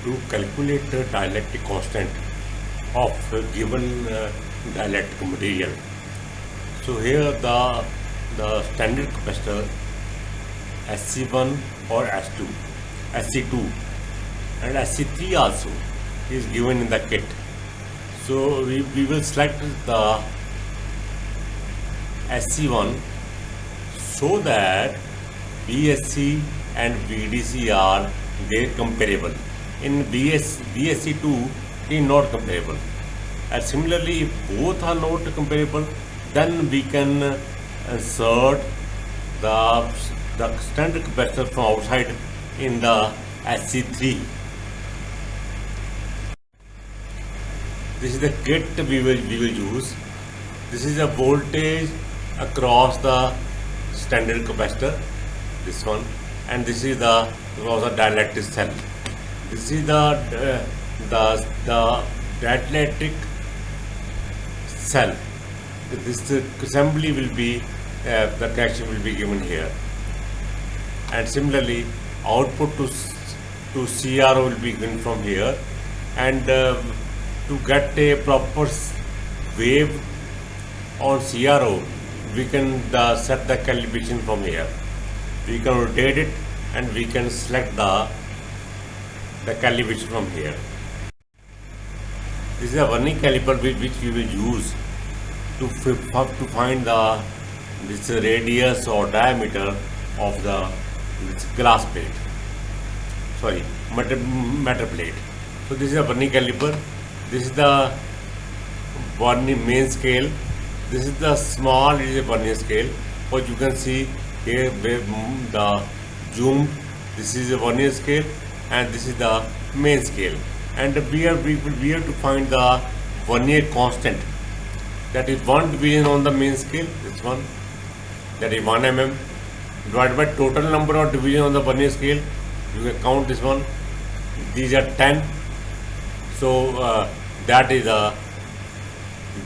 to calculate the dielectric constant of a given dielectric material. So here the standard capacitor SC1 or S2, SC2 and SC3 also is given in the kit. So we will select the SC1 so that BSC and VDC are they comparable. In BSC2 it is not comparable. And similarly, if both are not comparable, then we can insert the standard capacitor from outside in the SC3. This is the kit we will use. This is a voltage across the standard capacitor, this one, and this is the across the dielectric cell. This is the dielectric cell. This assembly will be the connection will be given here, and similarly output to CRO will be given from here, and to get a proper wave on CRO we can set the calibration from here. We can rotate it and we can select the calibration from here. This is a vernier caliper which we will use to find this radius or diameter of this glass plate, sorry, metal plate. So this is a vernier caliper. This is the vernier main scale. This is the small, it is a vernier scale. But you can see here where the zoomed. This is a vernier scale and this is the main scale. And we have to find the vernier constant. That is one division on the main scale. This one, that is 1 mm divided by total number of division on the vernier scale. You can count this one. These are 10. So that is a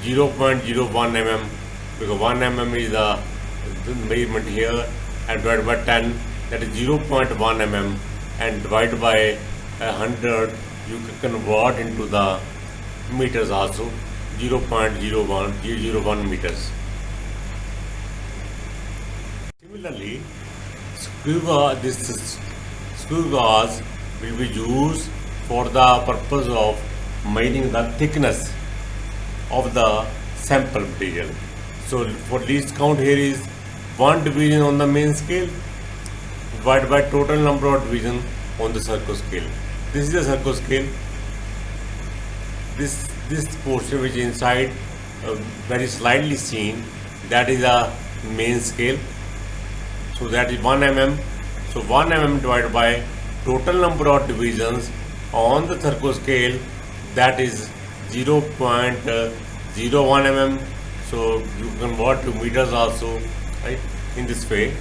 0.01 mm, because 1 mm is the measurement here, and divided by 10, that is 0.1 mm, and divided by 100, you can convert into the meters also, 0.01 meters. Similarly, this screw gauge will be used for the purpose of measuring the thickness of the sample material. So for least count here is 1 division on the main scale divided by total number of division on the circle scale. This is the circle scale. This portion which is inside very slightly seen, that is a main scale. So that is 1 mm. So 1 mm divided by total number of divisions on the circle scale, that is 0.01 mm. So you convert to meters also, right, in this way.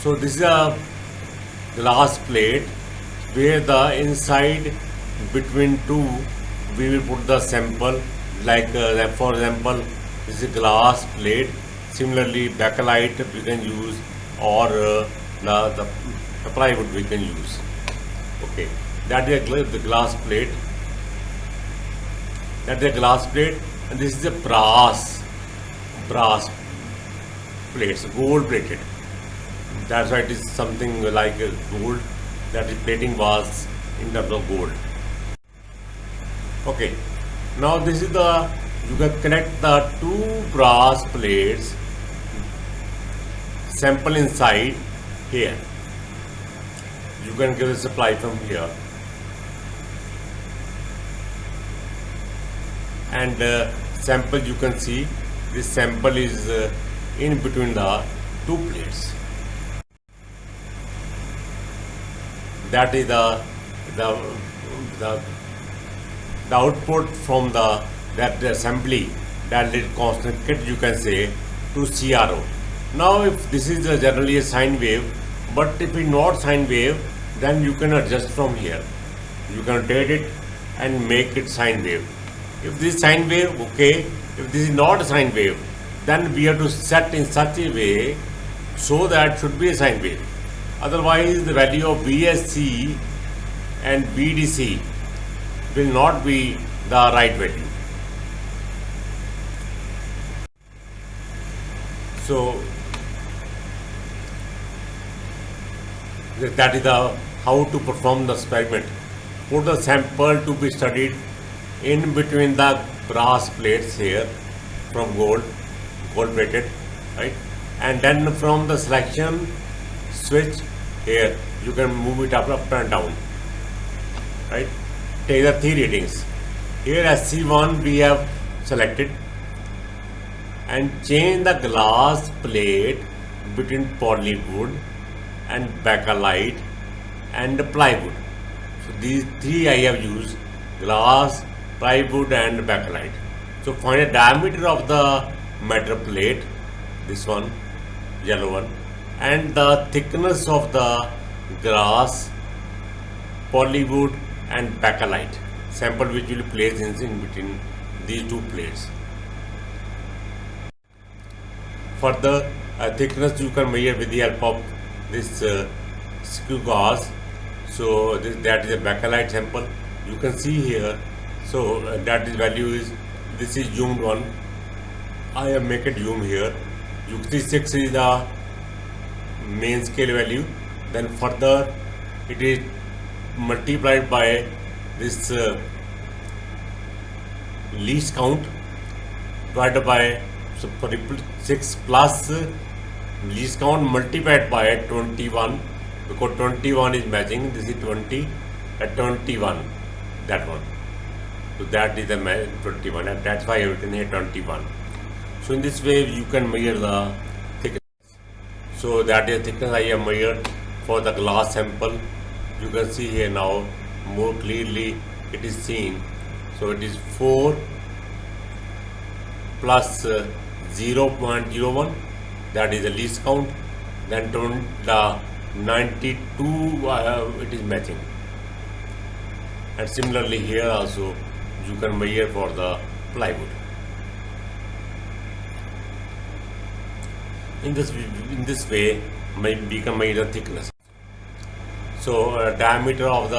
So this is a glass plate where the inside between two we will put the sample, like for example this is a glass plate. Similarly bakelite we can use, or the plywood we can use. Okay, that is the glass plate. That is a glass plate, and this is a brass plates, gold plated. That's why it is something like a gold, that is plating was in terms of gold. Okay, now this is you can connect the two brass plates, sample inside here. You can give the supply from here, and sample, you can see this sample is in between the two plates. That is the output from that assembly, that little constant kit, you can say, to CRO. Now if this is generally a sine wave, but if it's not sine wave, then you can adjust from here. You can rotate it and make it sine wave. If this is sine wave, okay. If this is not a sine wave, then we have to set in such a way so that should be a sine wave. Otherwise, the value of VSC and VDC will not be the right value. So that is the how to perform the experiment. Put the sample to be studied in between the brass plates here from gold plated, right? And then from the selection switch here, you can move it up and down, right? Take the 3 readings. Here SC1 we have selected, and change the glass plate between polywood and bakelite and plywood. So these 3 I have used: glass, plywood and bakelite. So find a diameter of the metal plate, this one, yellow one, and the thickness of the glass, polywood and bakelite sample which will be placed in between these 2 plates. Further, thickness you can measure with the help of this screw gauge. So that is a bakelite sample. You can see here. So that is value is, this is zoomed one. I have make it zoom here. You see 6 is the main scale value. Then further it is multiplied by this least count divided by 6 plus least count multiplied by 21, because 21 is matching. This is 20 at 21, that one. So that is the 21, and that's why I written here 21. So in this way you can measure the thickness. So that is thickness I have measured for the glass sample. You can see here now more clearly it is seen. So it is 4 plus 0.01, that is the least count. Then the 92 it is matching. And similarly here also you can measure for the plywood. In this way we can measure the thickness. So diameter of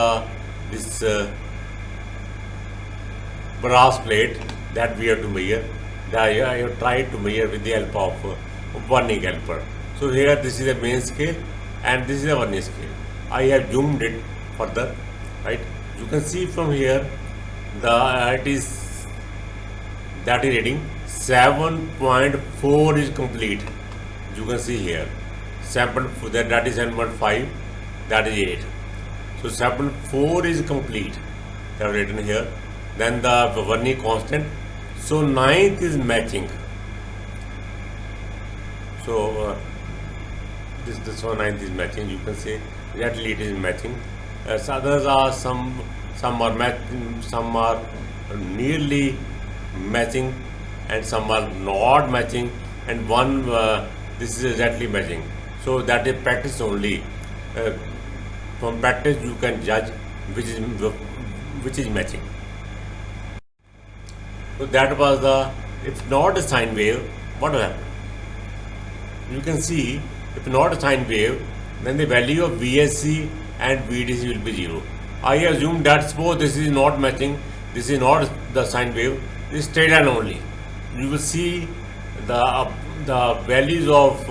this brass plate that we have to measure. I have tried to measure with the help of vernier caliper. So here this is the main scale and this is the vernier scale. I have zoomed it further, right? You can see from here that is reading 7.4 is complete. You can see here sample that is 7.5, that is 8. So sample 4 is complete. They have written here. Then the vernier constant. So 9th is matching. So this one 9th is matching. You can say exactly it is matching. Others are some are nearly matching, and some are not matching, and one this is exactly matching. So that is practice only. From practice you can judge which is matching. So that was the, if not a sine wave, what will happen? You can see, if not a sine wave, then the value of VSC and VDC will be 0. I assume that suppose this is not matching, this is not the sine wave, this is straight line only. You will see the values of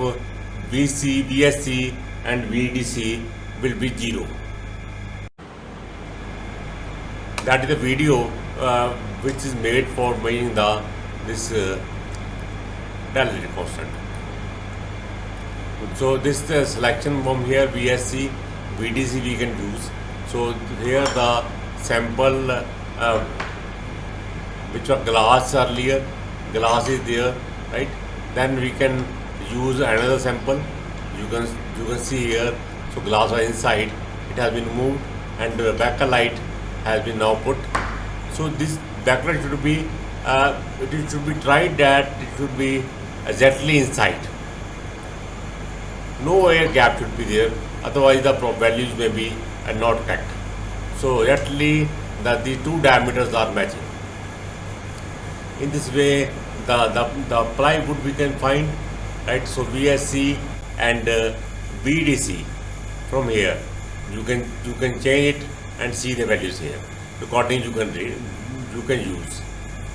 VC, VSC and VDC will be 0. That is the video which is made for measuring this dielectric constant. So this selection from here VSC, VDC we can use. So here the sample which was glass earlier, glass is there, right? Then we can use another sample. You can see here. So glass was inside, it has been moved, and the bakelite has been now put. So this bakelite should be it should be tried that it should be exactly inside. No air gap should be there, otherwise the values may be not correct. So exactly the two diameters are matching. In this way the plywood we can find, right? So VSC and VDC from here. You can change it and see the values here. According you can use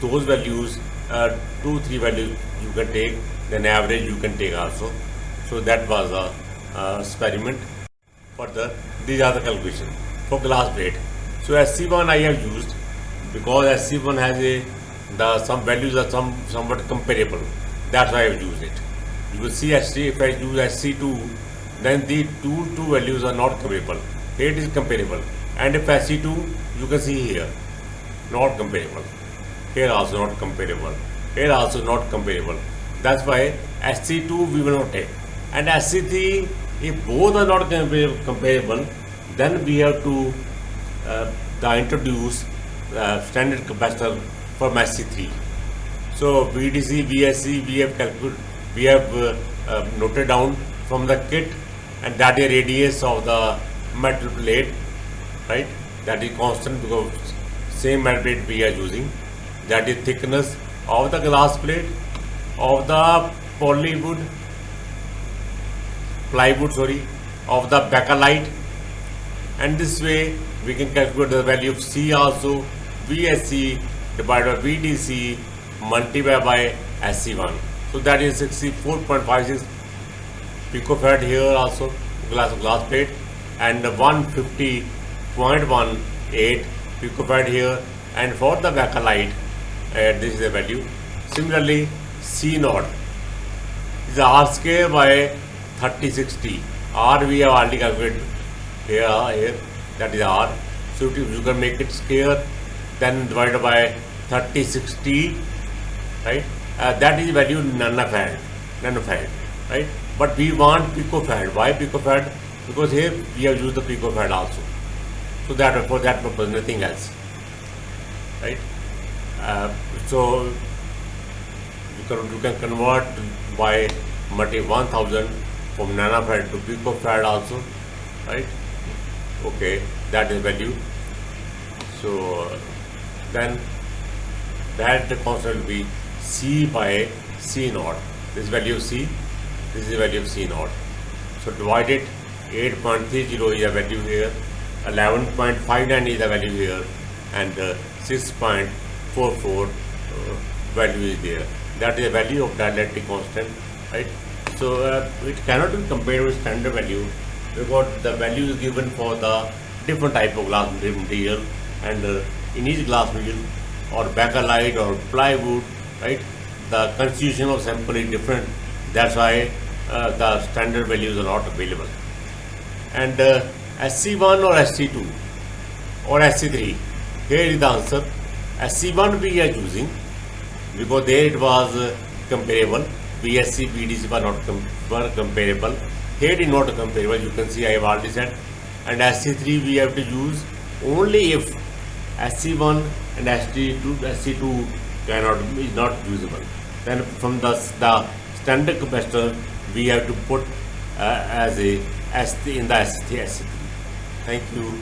those values. 2-3 values you can take, then average you can take also. So that was a experiment. Further, these are the calculations for glass plate. So SC1 I have used because SC1 has some values are somewhat comparable. That's why I have used it. You will see if I use SC2, then the two values are not comparable. Here it is comparable, and if SC2 you can see here not comparable. Here also not comparable. Here also not comparable. That's why SC2 we will not take. And SC3, if both are not comparable, then we have to introduce standard capacitor from SC3. So VDC, VSC we have noted down from the kit, and that is radius of the metal plate, right? That is constant because same metal plate we are using. That is thickness of the glass plate, of the plywood, of the bakelite, and this way we can calculate the value of C also. VSC divided by VDC multiplied by SC1. So that is 64.56 picofarad here also glass plate, and 150.18 picofarad here, and for the bakelite this is the value. Similarly, C naught is R square by 3060. R we have already calculated here, that is R. So if you can make it square, then divided by 3060, right? That is value nanofarad, right? But we want picofarad. Why picofarad? Because here we have used the picofarad also. So that for that purpose, nothing else, right? So you can convert by multi 1000 from nanofarad to picofarad also, right? Okay, that is value. So then that the constant will be C by C naught. This value of C, this is the value of C naught. So divided 8.30 is a value here, 11.59 is a value here, and 6.44 value is there. That is the value of dielectric constant, right? So it cannot be compared with standard value because the value is given for the different type of glass material, and in each glass material or bakelite or plywood, right, the constitution of sample is different. That's why the standard values are not available. And SC1 or SC2 or SC3, here is the answer. SC1 we are using because there it was comparable. VSC, VDC were comparable. Here it is not comparable. You can see I have already said. And SC3 we have to use only if SC1 and SC2 is not usable. Then from the standard capacitor we have to put as a SC in the SC3. Thank you.